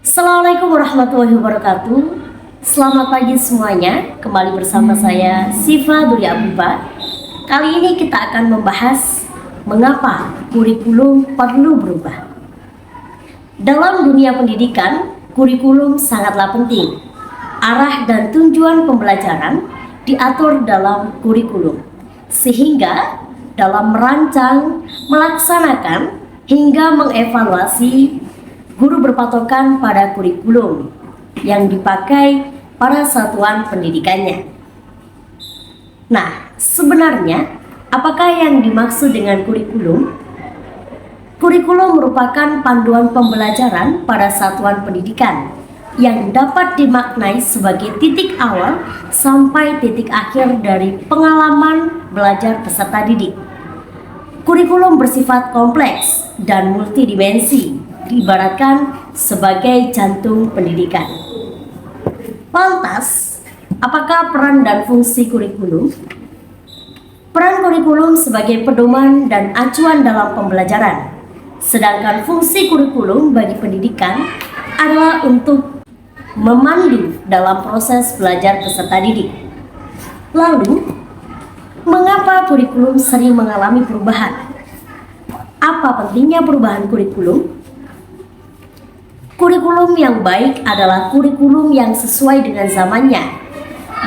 Assalamualaikum warahmatullahi wabarakatuh. Selamat pagi semuanya. Kembali bersama saya Siva Duri Abuba. Kali ini kita akan membahas mengapa kurikulum perlu berubah. Dalam dunia pendidikan, kurikulum sangatlah penting. Arah dan tujuan pembelajaran diatur dalam kurikulum, sehingga dalam merancang, melaksanakan, hingga mengevaluasi, guru berpatokan pada kurikulum yang dipakai pada satuan pendidikannya. Nah, sebenarnya apakah yang dimaksud dengan kurikulum? Kurikulum merupakan panduan pembelajaran pada satuan pendidikan yang dapat dimaknai sebagai titik awal sampai titik akhir dari pengalaman belajar peserta didik. Kurikulum bersifat kompleks dan multidimensi, diibaratkan sebagai jantung pendidikan. Lantas, apakah peran dan fungsi kurikulum? Peran kurikulum sebagai pedoman dan acuan dalam pembelajaran. Sedangkan fungsi kurikulum bagi pendidikan adalah untuk memandu dalam proses belajar peserta didik. Lalu, mengapa kurikulum sering mengalami perubahan? Apa pentingnya perubahan kurikulum? Kurikulum yang baik adalah kurikulum yang sesuai dengan zamannya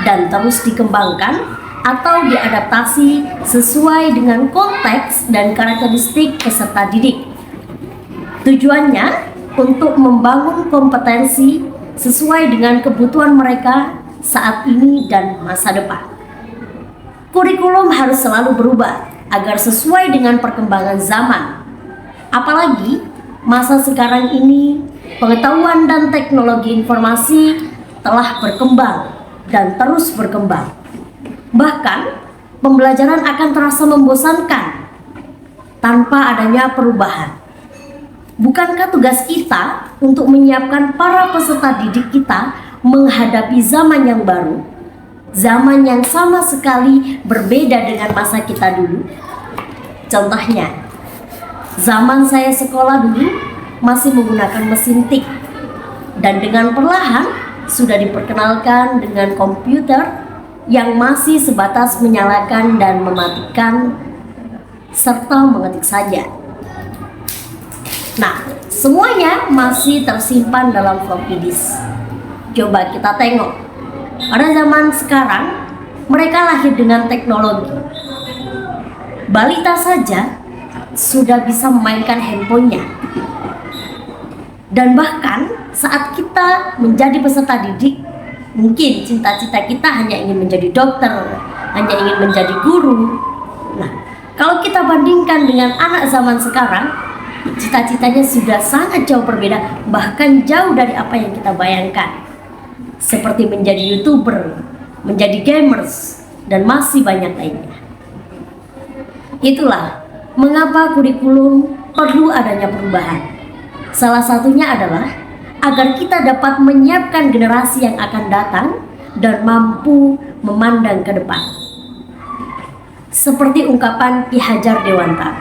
dan terus dikembangkan atau diadaptasi sesuai dengan konteks dan karakteristik peserta didik. Tujuannya untuk membangun kompetensi sesuai dengan kebutuhan mereka saat ini dan masa depan. Kurikulum harus selalu berubah agar sesuai dengan perkembangan zaman. Apalagi masa sekarang ini pengetahuan dan teknologi informasi telah berkembang dan terus berkembang. Bahkan pembelajaran akan terasa membosankan tanpa adanya perubahan. Bukankah tugas kita untuk menyiapkan para peserta didik kita menghadapi zaman yang baru? Zaman yang sama sekali berbeda dengan masa kita dulu. Contohnya, zaman saya sekolah dulu masih menggunakan mesin tik, dan dengan perlahan sudah diperkenalkan dengan komputer yang masih sebatas menyalakan dan mematikan serta mengetik saja. Nah, semuanya masih tersimpan dalam floppy disk. Coba kita tengok. Pada zaman sekarang, mereka lahir dengan teknologi. Balita saja sudah bisa memainkan handphonenya. Dan bahkan saat kita menjadi peserta didik, mungkin cita-cita kita hanya ingin menjadi dokter, hanya ingin menjadi guru. Nah, kalau kita bandingkan dengan anak zaman sekarang, cita-citanya sudah sangat jauh berbeda, bahkan jauh dari apa yang kita bayangkan. Seperti menjadi YouTuber, menjadi gamers, dan masih banyak lainnya. Itulah mengapa kurikulum perlu adanya perubahan. Salah satunya adalah agar kita dapat menyiapkan generasi yang akan datang dan mampu memandang ke depan. Seperti ungkapan Ki Hajar Dewantara,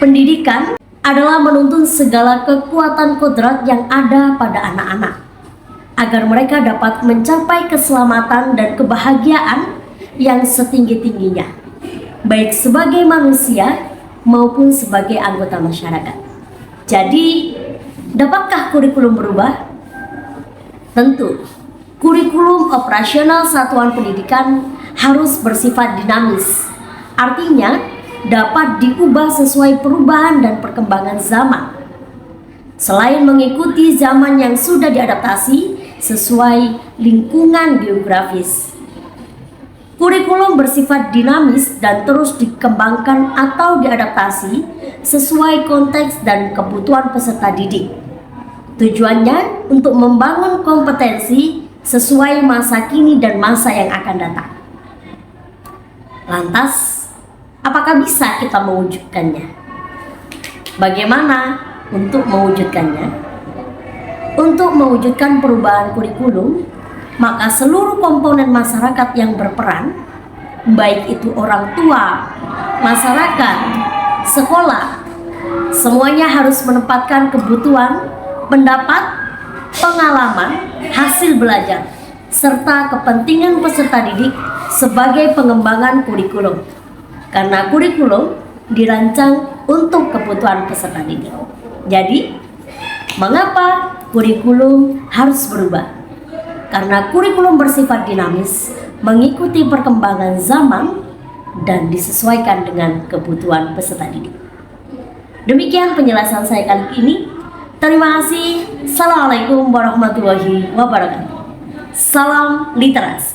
pendidikan adalah menuntun segala kekuatan kodrat yang ada pada anak-anak, agar mereka dapat mencapai keselamatan dan kebahagiaan yang setinggi-tingginya, baik sebagai manusia maupun sebagai anggota masyarakat. Jadi, dapatkah kurikulum berubah? Tentu, kurikulum operasional satuan pendidikan harus bersifat dinamis. Artinya, dapat diubah sesuai perubahan dan perkembangan zaman. Selain mengikuti zaman yang sudah diadaptasi sesuai lingkungan geografis, kurikulum bersifat dinamis dan terus dikembangkan atau diadaptasi sesuai konteks dan kebutuhan peserta didik. Tujuannya untuk membangun kompetensi sesuai masa kini dan masa yang akan datang. Lantas, apakah bisa kita mewujudkannya? Bagaimana untuk mewujudkannya? Untuk mewujudkan perubahan kurikulum, maka seluruh komponen masyarakat yang berperan, baik itu orang tua, masyarakat, sekolah, semuanya harus menempatkan kebutuhan, pendapat, pengalaman, hasil belajar, serta kepentingan peserta didik sebagai pengembangan kurikulum. Karena kurikulum dirancang untuk kebutuhan peserta didik. Jadi, mengapa kurikulum harus berubah? Karena kurikulum bersifat dinamis, mengikuti perkembangan zaman dan disesuaikan dengan kebutuhan peserta didik. Demikian penjelasan saya kali ini. Terima kasih. Assalamualaikum warahmatullahi wabarakatuh. Salam literasi.